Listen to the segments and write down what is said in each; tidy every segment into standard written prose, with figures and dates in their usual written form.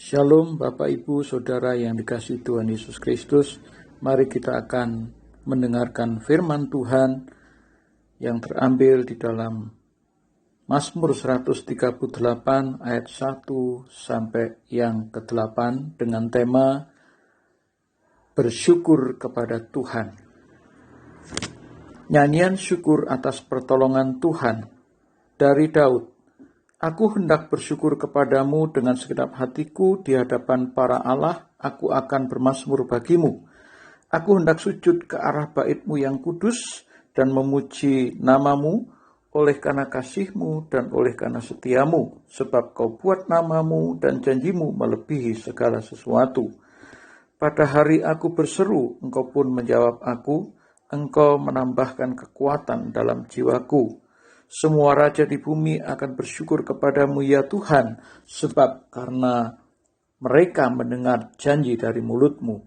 Shalom Bapak Ibu Saudara yang dikasihi Tuhan Yesus Kristus. Mari kita akan mendengarkan firman Tuhan yang terambil di dalam Mazmur 138 ayat 1 sampai yang ke-8 dengan tema bersyukur kepada Tuhan. Nyanyian syukur atas pertolongan Tuhan dari Daud. Aku hendak bersyukur kepadamu dengan segenap hatiku di hadapan para Allah, aku akan bermazmur bagimu. Aku hendak sujud ke arah bait-Mu yang kudus dan memuji namamu oleh karena kasih-Mu dan oleh karena setia-Mu, sebab Kau buat namamu dan janji-Mu melebihi segala sesuatu. Pada hari aku berseru, Engkau pun menjawab aku, Engkau menambahkan kekuatan dalam jiwaku. Semua raja di bumi akan bersyukur kepadamu ya Tuhan, sebab karena mereka mendengar janji dari mulut-Mu.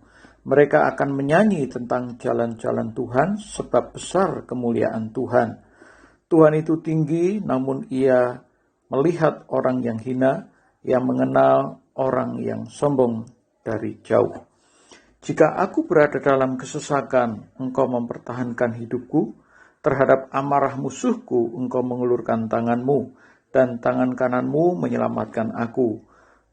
Mereka akan menyanyi tentang jalan-jalan Tuhan, sebab besar kemuliaan Tuhan. Tuhan itu tinggi, namun Ia melihat orang yang hina, yang mengenal orang yang sombong dari jauh. Jika aku berada dalam kesesakan, Engkau mempertahankan hidupku. Terhadap amarah musuhku, Engkau mengulurkan tangan-Mu, dan tangan kanan-Mu menyelamatkan aku.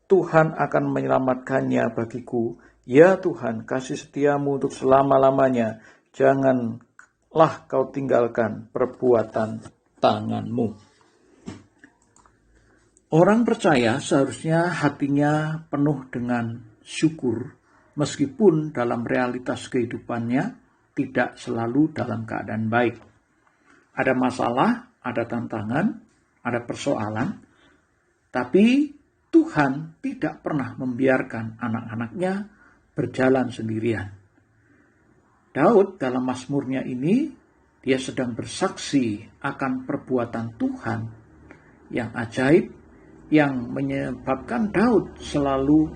Tuhan akan menyelamatkannya bagiku. Ya Tuhan, kasih setia-Mu untuk selama-lamanya. Janganlah Kau tinggalkan perbuatan tangan-Mu. Orang percaya seharusnya hatinya penuh dengan syukur, meskipun dalam realitas kehidupannya tidak selalu dalam keadaan baik. Ada masalah, ada tantangan, ada persoalan, tapi Tuhan tidak pernah membiarkan anak-anaknya berjalan sendirian. Daud dalam mazmurnya ini, dia sedang bersaksi akan perbuatan Tuhan yang ajaib, yang menyebabkan Daud selalu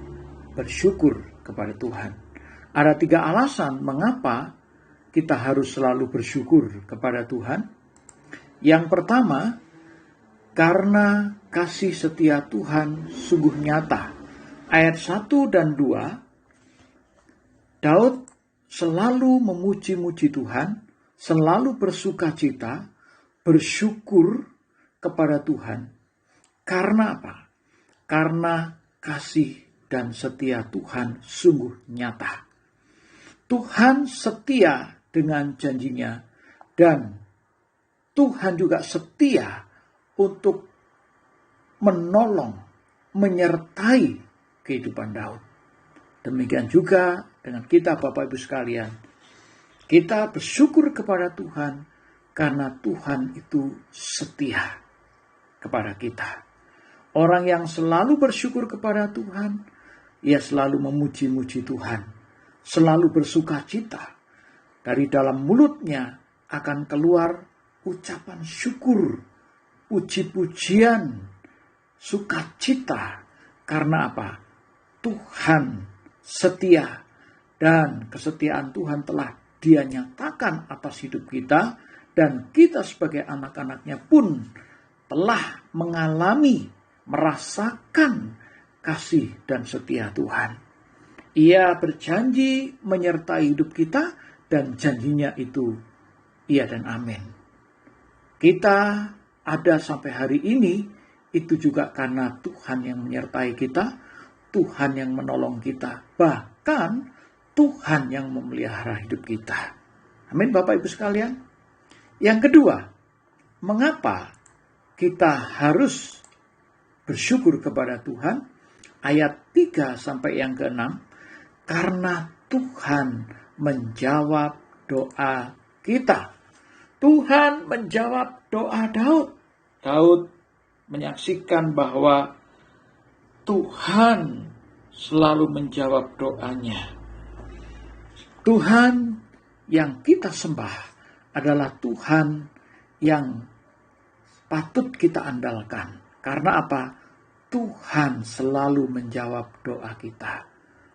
bersyukur kepada Tuhan. Ada 3 alasan mengapa kita harus selalu bersyukur kepada Tuhan. Yang pertama, karena kasih setia Tuhan sungguh nyata. Ayat 1 dan 2, Daud selalu memuji-muji Tuhan, selalu bersukacita, bersyukur kepada Tuhan. Karena apa? Karena kasih dan setia Tuhan sungguh nyata. Tuhan setia dengan janjinya, dan Tuhan juga setia untuk menolong, menyertai kehidupan Daud. Demikian juga dengan kita Bapak Ibu sekalian. Kita bersyukur kepada Tuhan karena Tuhan itu setia kepada kita. Orang yang selalu bersyukur kepada Tuhan, ia selalu memuji-muji Tuhan, selalu bersukacita. Dari dalam mulutnya akan keluar ucapan syukur, puji-pujian, sukacita. Karena apa? Tuhan setia, dan kesetiaan Tuhan telah Dia nyatakan atas hidup kita, dan kita sebagai anak-anaknya pun telah mengalami, merasakan kasih dan setia Tuhan. Ia berjanji menyertai hidup kita, dan janjinya itu iya dan amin. Kita ada sampai hari ini, itu juga karena Tuhan yang menyertai kita, Tuhan yang menolong kita, bahkan Tuhan yang memelihara hidup kita. Amin Bapak Ibu sekalian. Yang kedua, mengapa kita harus bersyukur kepada Tuhan? Ayat 3 sampai yang ke-6, karena Tuhan menjawab doa kita. Tuhan menjawab doa Daud. Daud menyaksikan bahwa Tuhan selalu menjawab doanya. Tuhan yang kita sembah adalah Tuhan yang patut kita andalkan. Karena apa? Tuhan selalu menjawab doa kita.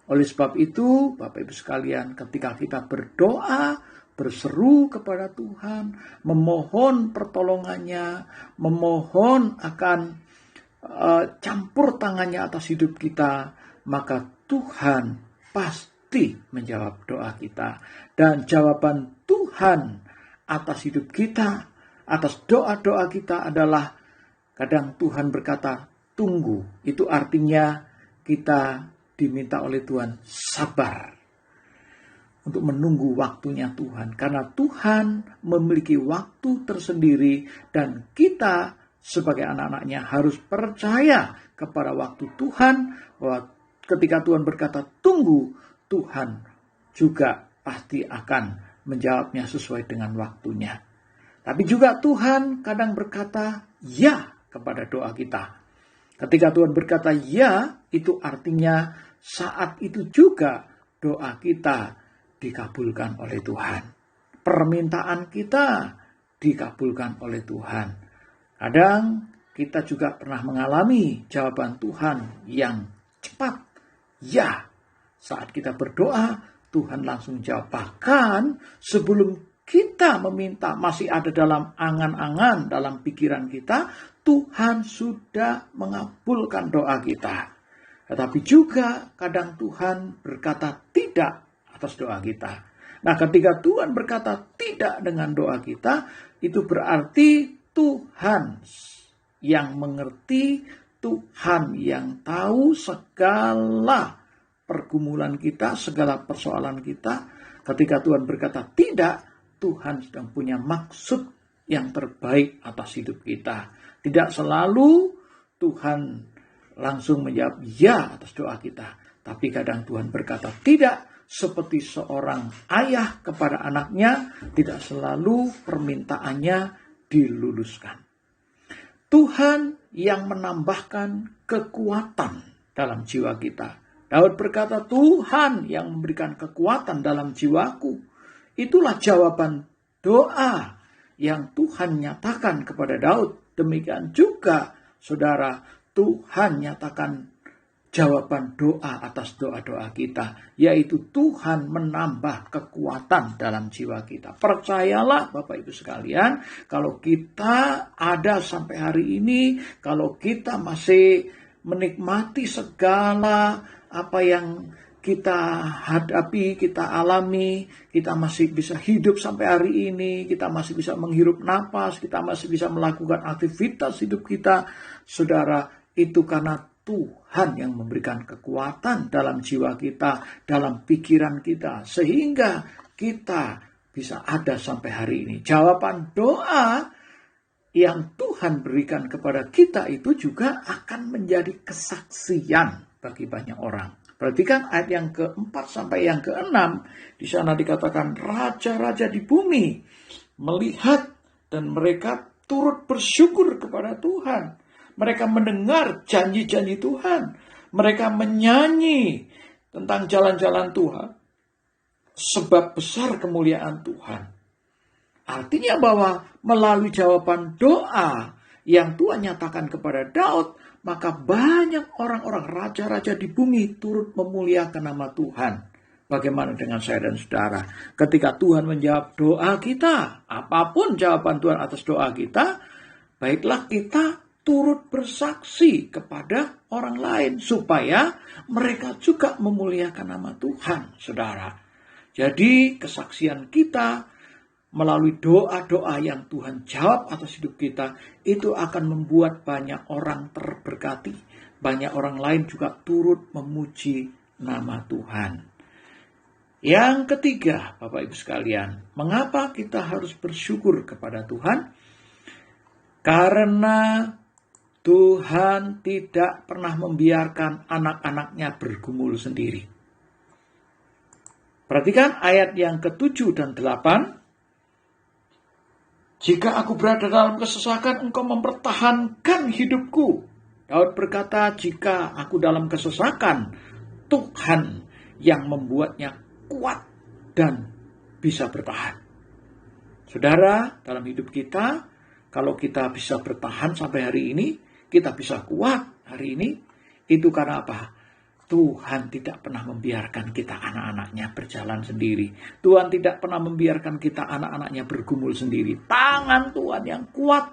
Oleh sebab itu, Bapak Ibu sekalian, ketika kita berdoa, berseru kepada Tuhan, memohon pertolongannya, memohon akan campur tangannya atas hidup kita, maka Tuhan pasti menjawab doa kita. Dan jawaban Tuhan atas hidup kita, atas doa-doa kita adalah kadang Tuhan berkata, tunggu. Itu artinya kita diminta oleh Tuhan sabar untuk menunggu waktunya Tuhan. Karena Tuhan memiliki waktu tersendiri dan kita sebagai anak-anaknya harus percaya kepada waktu Tuhan, bahwa ketika Tuhan berkata tunggu, Tuhan juga pasti akan menjawabnya sesuai dengan waktunya. Tapi juga Tuhan kadang berkata ya kepada doa kita. Ketika Tuhan berkata ya, itu artinya saat itu juga doa kita dikabulkan oleh Tuhan. Permintaan kita dikabulkan oleh Tuhan. Kadang kita juga pernah mengalami jawaban Tuhan yang cepat. Ya, saat kita berdoa, Tuhan langsung jawab. Bahkan sebelum kita meminta, masih ada dalam angan-angan, dalam pikiran kita, Tuhan sudah mengabulkan doa kita. Tetapi juga kadang Tuhan berkata tidak atas doa kita. Nah, ketika Tuhan berkata tidak dengan doa kita, itu berarti Tuhan yang mengerti, Tuhan yang tahu segala pergumulan kita, segala persoalan kita. Ketika Tuhan berkata tidak, Tuhan sedang punya maksud yang terbaik atas hidup kita. Tidak selalu Tuhan langsung menjawab ya atas doa kita. Tapi kadang Tuhan berkata tidak, seperti seorang ayah kepada anaknya, tidak selalu permintaannya diluluskan. Tuhan yang menambahkan kekuatan dalam jiwa kita. Daud berkata, Tuhan yang memberikan kekuatan dalam jiwaku. Itulah jawaban doa yang Tuhan nyatakan kepada Daud. Demikian juga, saudara, Tuhan nyatakan jawaban doa atas doa-doa kita, yaitu Tuhan menambah kekuatan dalam jiwa kita. Percayalah Bapak Ibu sekalian, kalau kita ada sampai hari ini, kalau kita masih menikmati segala apa yang kita hadapi, kita alami, kita masih bisa hidup sampai hari ini, kita masih bisa menghirup napas, kita masih bisa melakukan aktivitas hidup kita, saudara, itu karena Tuhan yang memberikan kekuatan dalam jiwa kita, dalam pikiran kita, sehingga kita bisa ada sampai hari ini. Jawaban doa yang Tuhan berikan kepada kita itu juga akan menjadi kesaksian bagi banyak orang. Perhatikan ayat yang keempat sampai yang keenam. Di sana dikatakan raja-raja di bumi melihat dan mereka turut bersyukur kepada Tuhan. Mereka mendengar janji-janji Tuhan. Mereka menyanyi tentang jalan-jalan Tuhan. Sebab besar kemuliaan Tuhan. Artinya bahwa melalui jawaban doa yang Tuhan nyatakan kepada Daud, maka banyak orang-orang raja-raja di bumi turut memuliakan nama Tuhan. Bagaimana dengan saya dan saudara? Ketika Tuhan menjawab doa kita, apapun jawaban Tuhan atas doa kita, baiklah kita turut bersaksi kepada orang lain supaya mereka juga memuliakan nama Tuhan, saudara. Jadi kesaksian kita melalui doa-doa yang Tuhan jawab atas hidup kita, itu akan membuat banyak orang terberkati. Banyak orang lain juga turut memuji nama Tuhan. Yang ketiga, Bapak Ibu sekalian, mengapa kita harus bersyukur kepada Tuhan? Karena Tuhan tidak pernah membiarkan anak-anaknya bergumul sendiri. Perhatikan ayat yang ke-7 dan 8. Jika aku berada dalam kesesakan, engkau mempertahankan hidupku. Daud berkata, jika aku dalam kesesakan, Tuhan yang membuatnya kuat dan bisa bertahan. Saudara, dalam hidup kita, kalau kita bisa bertahan sampai hari ini, kita bisa kuat hari ini, itu karena apa? Tuhan tidak pernah membiarkan kita anak-anaknya berjalan sendiri. Tuhan tidak pernah membiarkan kita anak-anaknya bergumul sendiri. Tangan Tuhan yang kuat,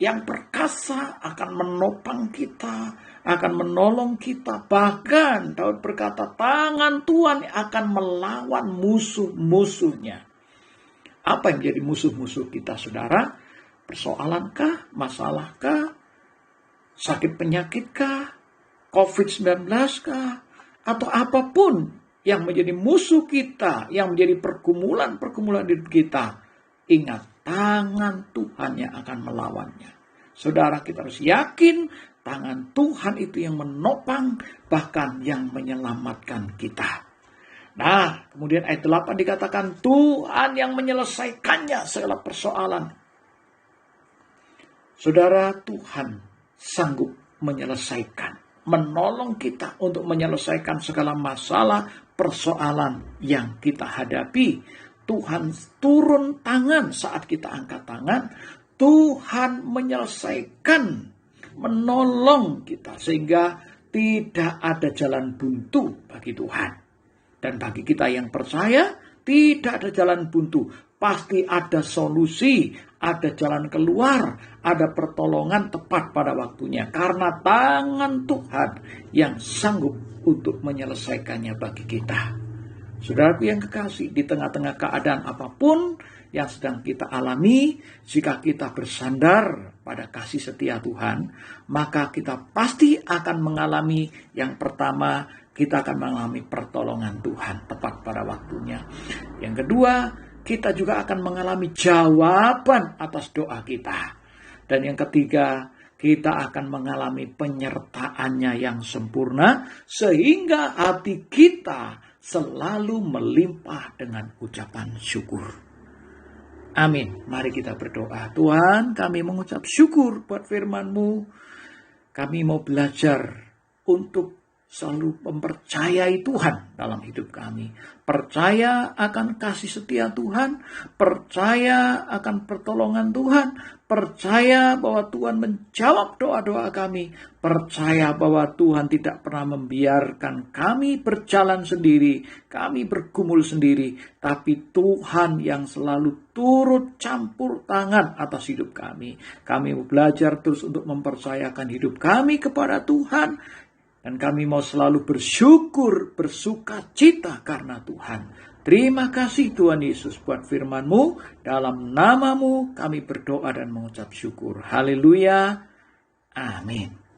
yang perkasa akan menopang kita, akan menolong kita. Bahkan Daud berkata, tangan Tuhan akan melawan musuh-musuhnya. Apa yang menjadi musuh-musuh kita, saudara? Persoalankah? Masalahkah? Sakit penyakitkah? COVID-19 kah? Atau apapun yang menjadi musuh kita, yang menjadi pergumulan-pergumulan hidup kita. Ingat, tangan Tuhan yang akan melawannya. Saudara, kita harus yakin tangan Tuhan itu yang menopang, bahkan yang menyelamatkan kita. Nah, kemudian ayat 8 dikatakan Tuhan yang menyelesaikannya segala persoalan. Saudara, Tuhan sanggup menyelesaikan, menolong kita untuk menyelesaikan segala masalah, persoalan yang kita hadapi. Tuhan turun tangan saat kita angkat tangan. Tuhan menyelesaikan, menolong kita. Sehingga tidak ada jalan buntu bagi Tuhan. Dan bagi kita yang percaya, tidak ada jalan buntu. Pasti ada solusi, ada jalan keluar, ada pertolongan tepat pada waktunya. Karena tangan Tuhan yang sanggup untuk menyelesaikannya bagi kita. Saudaraku yang kekasih, di tengah-tengah keadaan apapun yang sedang kita alami, jika kita bersandar pada kasih setia Tuhan, maka kita pasti akan mengalami yang pertama, kita akan mengalami pertolongan Tuhan tepat pada waktunya. Yang kedua, kita juga akan mengalami jawaban atas doa kita. Dan yang ketiga, kita akan mengalami penyertaannya yang sempurna, sehingga hati kita selalu melimpah dengan ucapan syukur. Amin. Mari kita berdoa. Tuhan, kami mengucap syukur buat firman-Mu. Kami mau belajar untuk selalu mempercayai Tuhan dalam hidup kami. Percaya akan kasih setia Tuhan. Percaya akan pertolongan Tuhan. Percaya bahwa Tuhan menjawab doa-doa kami. Percaya bahwa Tuhan tidak pernah membiarkan kami berjalan sendiri. Kami bergumul sendiri. Tapi Tuhan yang selalu turut campur tangan atas hidup kami. Kami belajar terus untuk mempercayakan hidup kami kepada Tuhan. Dan kami mau selalu bersyukur, bersuka cita karena Tuhan. Terima kasih Tuhan Yesus buat firman-Mu. Dalam nama-Mu kami berdoa dan mengucap syukur. Haleluya. Amin.